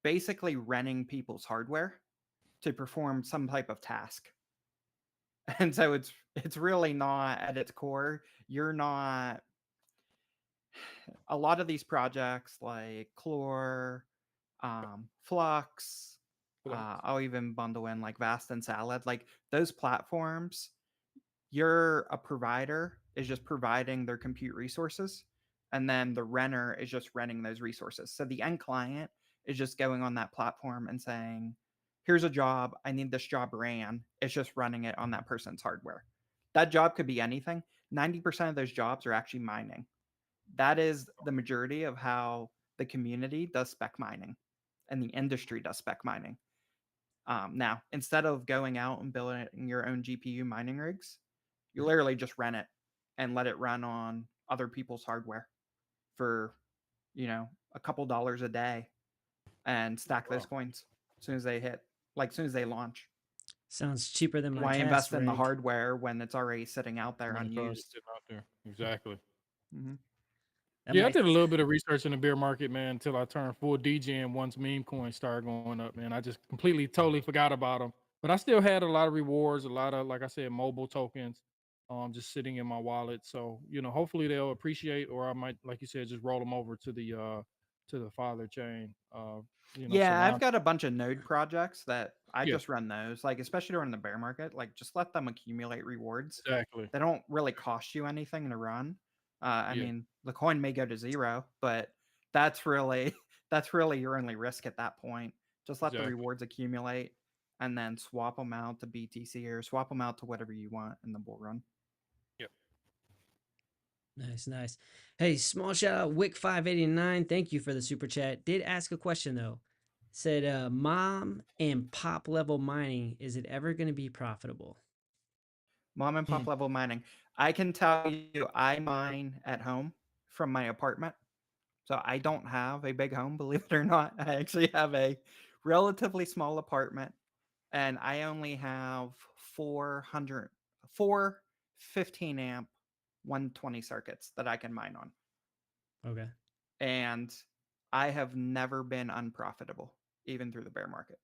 basically renting people's hardware to perform some type of task. And so it's really not at its core. You're not a lot of these projects like Chlor, Flux, I'll even bundle in like Vast and Salad, like those platforms, you're a provider is just providing their compute resources, and then the renter is just renting those resources. So the end client is just going on that platform and saying, here's a job, I need this job ran. It's just running it on that person's hardware. That job could be anything. 90% of those jobs are actually mining. That is the majority of how the community does spec mining and the industry does spec mining. Now, instead of going out and building your own GPU mining rigs, you literally just rent it and let it run on other people's hardware for, a couple dollars a day, and stack those Wow. coins as soon as they hit, like as soon as they launch. Sounds cheaper than my Why cast invest in the rig. hardware when it's already sitting out there When it's already unused? sitting out there. Exactly. Mm-hmm. That Yeah, I might did a little bit of research in the bear market, man, until I turned full DGen once meme coins started going up, man. I just completely, totally forgot about them. But I still had a lot of rewards, a lot of, like I said, mobile tokens, just sitting in my wallet. So, hopefully they'll appreciate, or I might, like you said, just roll them over to the father chain. So Yeah, now, I've got a bunch of node projects that I yeah, just run those, like especially during the bear market, like just let them accumulate rewards. exactly. They don't really cost you anything to run. I Yeah, mean, the coin may go to zero, but that's really that's really your only risk at that point. Just let the exactly. rewards accumulate and then swap them out to BTC or swap them out to whatever you want in the bull run. Yep. nice, nice. Hey, small shout out Wick589. Thank you for the super chat. Did ask a question though. Said mom and pop level mining, is it ever going to be profitable? Mom and pop level mining. I can tell you, I mine at home from my apartment. So I don't have a big home, believe it or not. I actually have a relatively small apartment, and I only have 4 15 amp 120 circuits that I can mine on. Okay. And I have never been unprofitable, even through the bear market.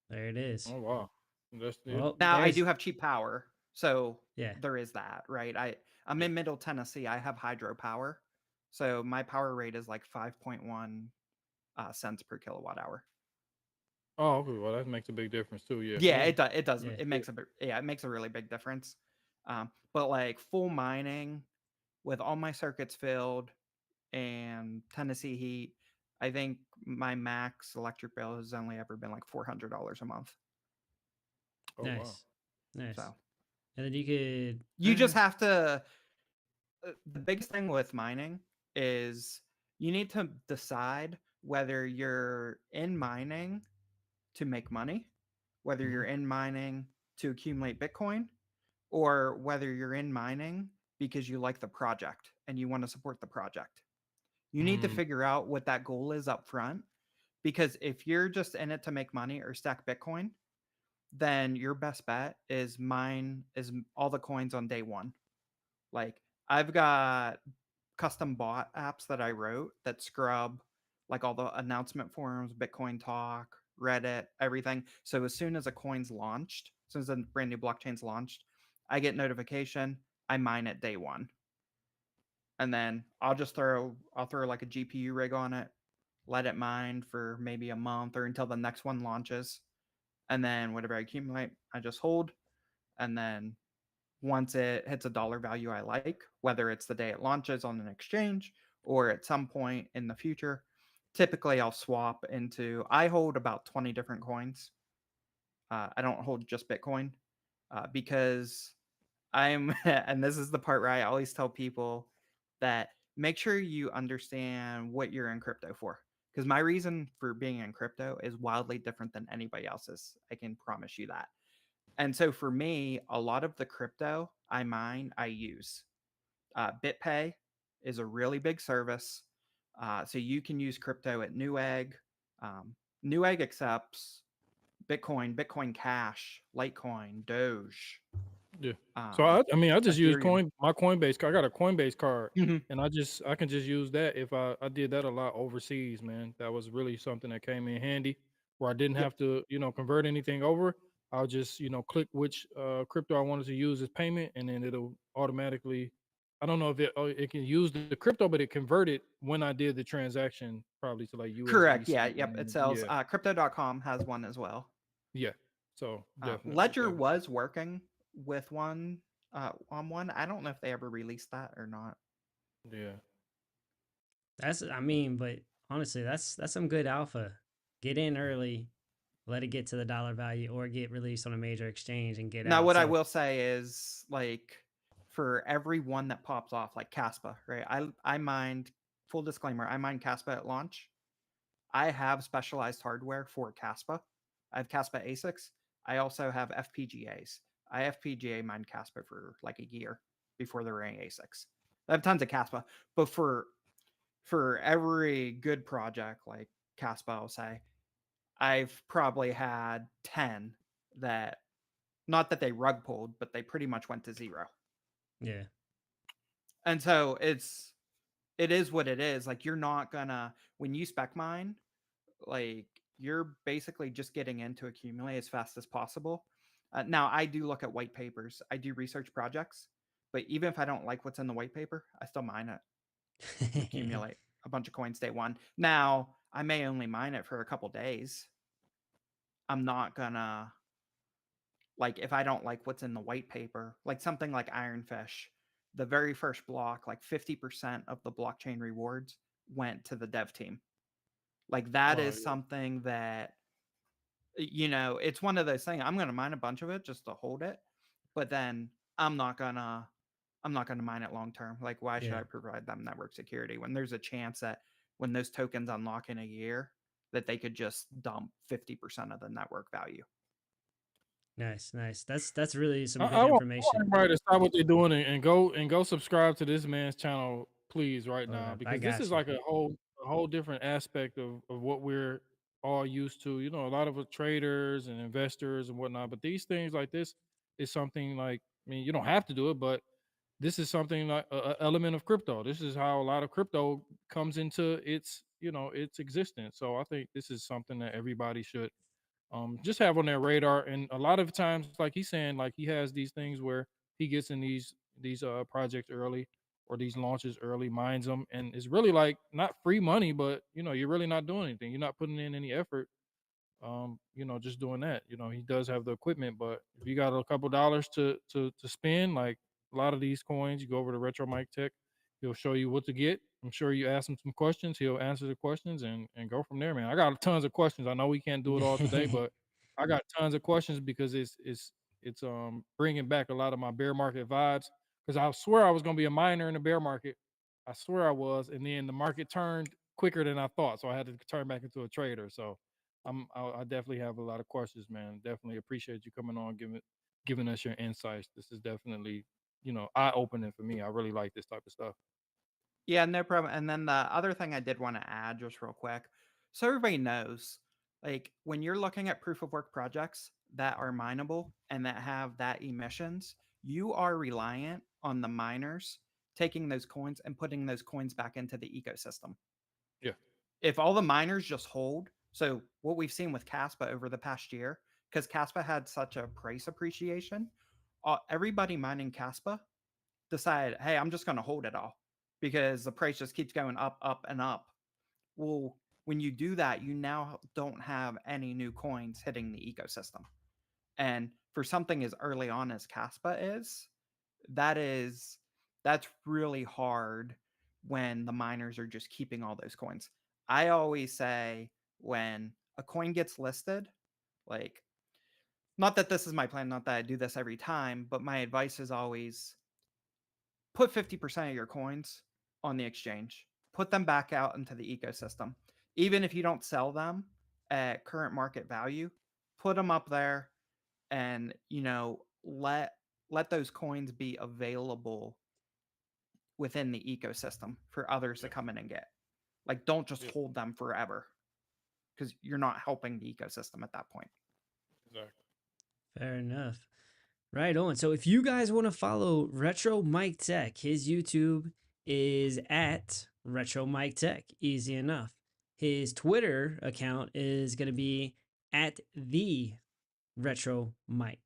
There it is. Oh, wow. That's it. Well, Now I there's do have cheap power, so yeah. there is that, right? I'm in Middle Tennessee. I have hydropower, so my power rate is like 5.1 cents per kilowatt hour. Oh, okay. Well, that makes a big difference too. Yeah. Yeah, Yeah. it does. Yeah. It makes it makes a really big difference. But like full mining with all my circuits filled and Tennessee heat, I think my max electric bill has only ever been like $400 a month. Oh wow. Nice. Nice. So And then you could. you just have to. The biggest thing with mining is you need to decide whether you're in mining to make money, whether you're in mining to accumulate Bitcoin, or whether you're in mining because you like the project and you want to support the project. You need to figure out what that goal is up front, because if you're just in it to make money or stack Bitcoin, then your best bet is mine is all the coins on day one. Like I've got custom bot apps that I wrote that scrub like all the announcement forums, Bitcoin Talk, Reddit, everything. So as soon as a coin's launched, as soon as a brand new blockchain's launched, I get notification, I mine it day one. And then I'll throw like a GPU rig on it, let it mine for maybe a month or until the next one launches. And then whatever I accumulate, I just hold. And then once it hits a dollar value I like, whether it's the day it launches on an exchange or at some point in the future, typically I'll swap into, I hold about 20 different coins. I don't hold just Bitcoin because I'm, and this is the part where I always tell people that make sure you understand what you're in crypto for. Because my reason for being in crypto is wildly different than anybody else's. I can promise you that. And so for me, a lot of the crypto I mine, I use. BitPay is a really big service. So you can use crypto at Newegg. Newegg accepts Bitcoin, Bitcoin Cash, Litecoin, Doge. Yeah. So I just use Ethereum. my Coinbase card. I got a Coinbase card, Mhm. and I can just use that if I did that a lot overseas, man. That was really something that came in handy where I didn't Yep. have to, convert anything over. I'll just, click which crypto I wanted to use as payment, and then it'll automatically. I don't know if it can use the crypto, but it converted when I did the transaction probably to like Correct. USDC. Yeah. Yep. It sells. Crypto.com has one as well. Yeah. So definitely. Ledger was working with one on one. I don't know if they ever released that or not. Yeah. But honestly, that's some good alpha. Get in early, let it get to the dollar value, or get released on a major exchange and get Now, out. what I will say is, like, for every one that pops off, like Caspa, right? I mined, full disclaimer, I mined Caspa at launch. I have specialized hardware for Caspa. I have Caspa ASICs. I also have FPGAs. I FPGA mined Caspa for like a year before there were any ASICs. I have tons of Caspa, but for every good project like Caspa, I'll say, I've probably had 10 that, not that they rug pulled, but they pretty much went to zero. Yeah. And so it is what it is. Like, you're not gonna, when you spec mine, like, you're basically just getting in to accumulate as fast as possible. Now, I do look at white papers. I do research projects, but even if I don't like what's in the white paper, I still mine it and accumulate a bunch of coins day one. Now, I may only mine it for a couple days. I'm not gonna, like, if I don't like what's in the white paper, like something like Ironfish, the very first block, like 50% of the blockchain rewards went to the dev team. Like, that is something that, it's one of those things. I'm gonna mine a bunch of it just to hold it, but then I'm not gonna mine it long term. Like, why should I provide them network security when there's a chance that when those tokens unlock in a year, that they could just dump 50% of the network value? Nice. That's really some I good want information. everybody to stop what they're doing and go subscribe to this man's channel, please, right now, I because this got is you. like a whole different aspect of what we're all used to. A lot of us traders and investors and whatnot, but these things like this is something like, I mean, you don't have to do it, but this is something like a element of crypto. This is how a lot of crypto comes into its existence. So I think this is something that everybody should just have on their radar. And a lot of times, like he's saying, like he has these things where he gets in these projects early or these launches early, mines them, and it's really like not free money, but you're really not doing anything. You're not putting in any effort. Just doing that. He does have the equipment, but if you got a couple dollars to spend, like a lot of these coins, you go over to Retro Mike Tech He'll show you what to get. I'm sure you ask him some questions. He'll answer the questions and go from there, man. I got tons of questions. I know we can't do it all today, but I got tons of questions because it's bringing back a lot of my bear market vibes. Because I swear I was gonna be a miner in the bear market. I swear I was, and then the market turned quicker than I thought, so I had to turn back into a trader. So I definitely have a lot of questions, man. Definitely appreciate you coming on, giving us your insights. This is definitely eye opening for me. I really like this type of stuff. Yeah, no problem. And then the other thing I did want to add just real quick. So everybody knows, like when you're looking at proof of work projects that are mineable and that have that emissions, you are reliant on the miners taking those coins and putting those coins back into the ecosystem. Yeah. If all the miners just hold, so what we've seen with Caspa over the past year, because Caspa had such a price appreciation, everybody mining Caspa decided, hey, I'm just going to hold it all because the price just keeps going up, up, and up. Well, when you do that, you now don't have any new coins hitting the ecosystem. And for something as early on as Caspa is, that's really hard when the miners are just keeping all those coins. I always say when a coin gets listed, like, not that this is my plan, not that I do this every time, but my advice is always put 50% of your coins on the exchange, put them back out into the ecosystem. Even if you don't sell them at current market value, put them up there and, let those coins be available within the ecosystem for others to come in and get. Like, don't just hold them forever because you're not helping the ecosystem at that point. Exactly. Fair enough. Right on. So if you guys want to follow Retro Mike Tech, his YouTube is at Retro Mike Tech. Easy enough. His Twitter account is going to be at the Retro Mike.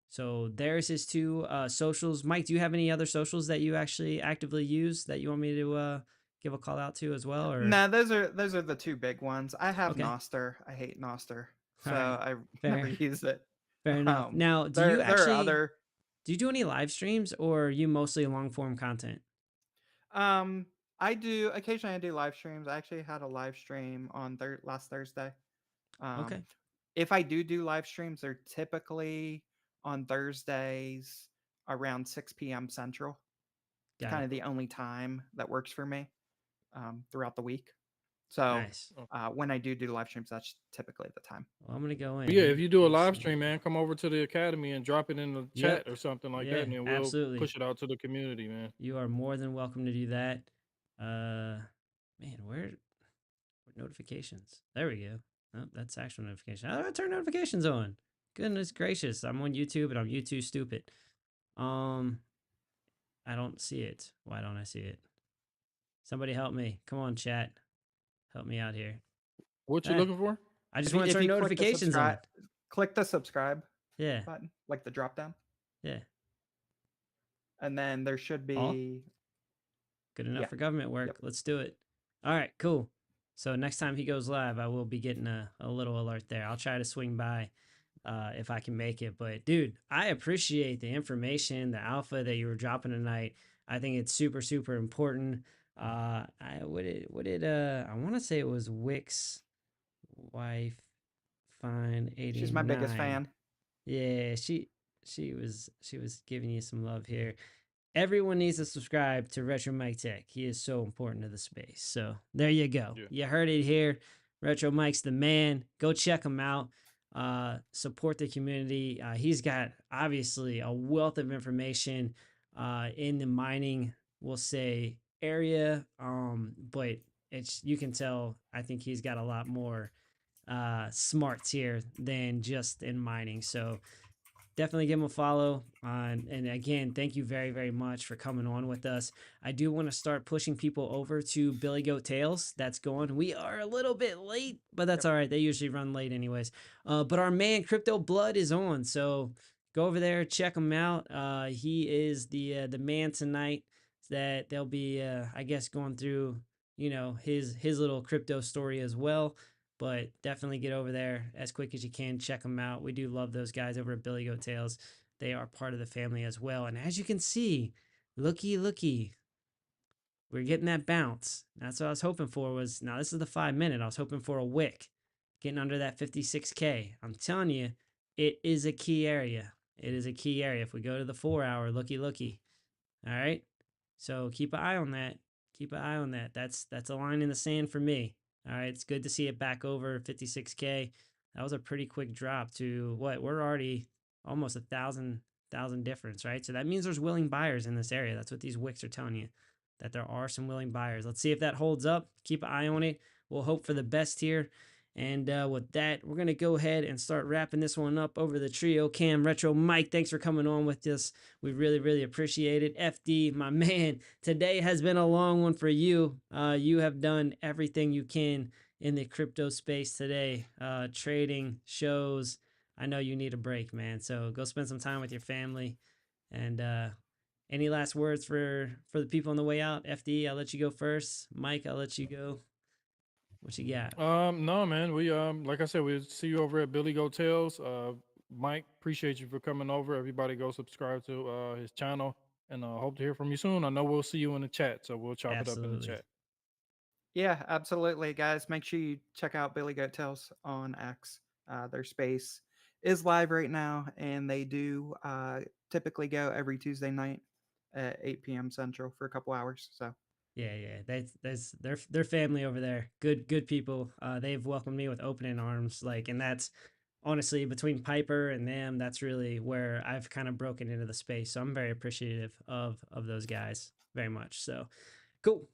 So there's his two socials. Mike, do you have any other socials that you actually actively use that you want me to give a call out to as well? Or No, those are the two big ones. I have okay, Noster. I hate Noster, so all right, I never fair, use it. fair enough. Um, Now, do you there are actually other. do you do any live streams or are you mostly long form content? Um, I do occasionally. I do live streams. I actually had a live stream on last Thursday. Um, Okay, if I do live streams, they're typically on Thursdays around 6 p.m. Central. It's got kind it. of the only time that works for me throughout the week. So Nice. when I do live streams, that's typically the time. Well, I'm gonna go in. But yeah, if you do a Let's live see. stream, man, come over to the academy and drop it in the Yep. chat or something like Yeah, that, and then we'll absolutely. push it out to the community, man. You are more than welcome to do that. Man, where notifications? There we go. Oh, that's actual notification. How do I turn notifications on? Goodness gracious, I'm on YouTube and I'm YouTube stupid. I don't see it. Why don't I see it? Somebody help me. Come on, chat. Help me out here. What you Eh, looking for? I just If you, want to if turn you notifications on. click the subscribe Yeah, button, like the drop down, yeah. and then there should All be. good enough Yeah. for government work. Yep. Let's do it. All right, cool. So next time he goes live, I will be getting a little alert there. I'll try to swing by if I can make it. But dude, I appreciate the information, the alpha that you were dropping tonight. I think it's super, super important. I I want to say it was Wick's wife, Fine 89. She's my biggest fan. Yeah, she was giving you some love here. Everyone needs to subscribe to Retro Mike Tech. He is so important to the space. So there you go. Yeah. You heard it here. Retro Mike's the man. Go check him out. Support the community. He's got obviously a wealth of information in the mining, we'll say, area. But you can tell. I think he's got a lot more smarts here than just in mining. So definitely give him a follow. And again, thank you very, very much for coming on with us. I do want to start pushing people over to Billy Goat Tales. That's going. We are a little bit late, but that's all right. They usually run late anyways. But our man Crypto Blood is on. So go over there, check him out. He is the man tonight that they'll be, I guess, going through, his little crypto story as well. But definitely get over there as quick as you can. Check them out. We do love those guys over at Billy Goat Tales. They are part of the family as well. And as you can see, looky, we're getting that bounce. That's what I was hoping for. Was now this is the 5 minute. I was hoping for a wick, getting under that 56K. I'm telling you, it is a key area. It is a key area. If we go to the 4 hour, looky. All right. So keep an eye on that. Keep an eye on that. That's a line in the sand for me. All right. It's good to see it back over 56K. That was a pretty quick drop to what? We're already almost 1,000 difference, right? So that means there's willing buyers in this area. That's what these wicks are telling you, that there are some willing buyers. Let's see if that holds up. Keep an eye on it. We'll hope for the best here. And with that, we're going to go ahead and start wrapping this one up over the trio cam. Retro Mike, thanks for coming on with us. We really appreciate it. FD, my man, today has been a long one for you. You have done everything you can in the crypto space today. Trading, shows. I know you need a break, man. So go spend some time with your family. And any last words for the people on the way out? FD, I'll let you go first. Mike, I'll let you go. What you got? No, man. We like I said, we'll see you over at Billy Go Tales. Mike, appreciate you for coming over. Everybody go subscribe to his channel, and hope to hear from you soon. I know we'll see you in the chat, so we'll chop it up in the Absolutely. chat. Yeah, absolutely, guys. Make sure you check out Billy Goat Tales on X. Their space is live right now, and they do typically go every Tuesday night at 8 p.m. Central for a couple hours. So Yeah. That's their family over there. Good people. They've welcomed me with open arms. Like, and that's honestly between Piper and them. That's really where I've kind of broken into the space. So I'm very appreciative of those guys very much. So cool.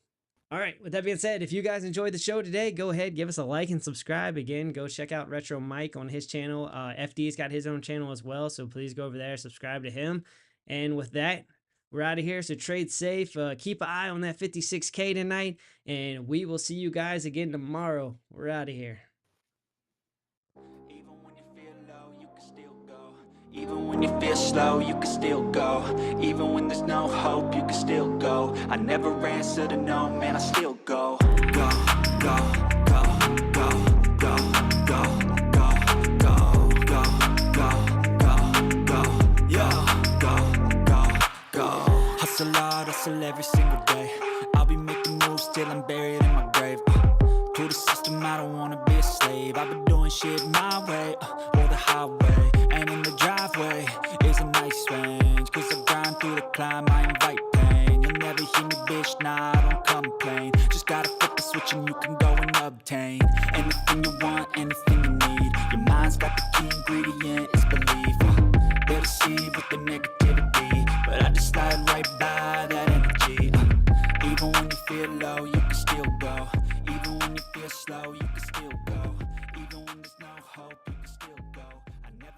All right. With that being said, if you guys enjoyed the show today, go ahead, give us a like and subscribe. Again, go check out Retro Mike on his channel. FD's got his own channel as well, so please go over there, subscribe to him. And with that, we're out of here. So trade safe. Keep an eye on that 56K tonight, and we will see you guys again tomorrow. We're out of here. Even when you feel low, you can still go. Even when you feel slow, you can still go. Even when there's no hope, you can still go. I never answer to no, man, I still go. Go, go, go, go, go, go, go, go, go, go, go, go, yeah, go. Hustle hard, hustle every single day. I'll be making moves till I'm buried in my grave. To the system, I don't wanna be a slave. I've been doing shit my way, or the highway. And in the driveway is a nice range, 'cause I grind through the climb, I invite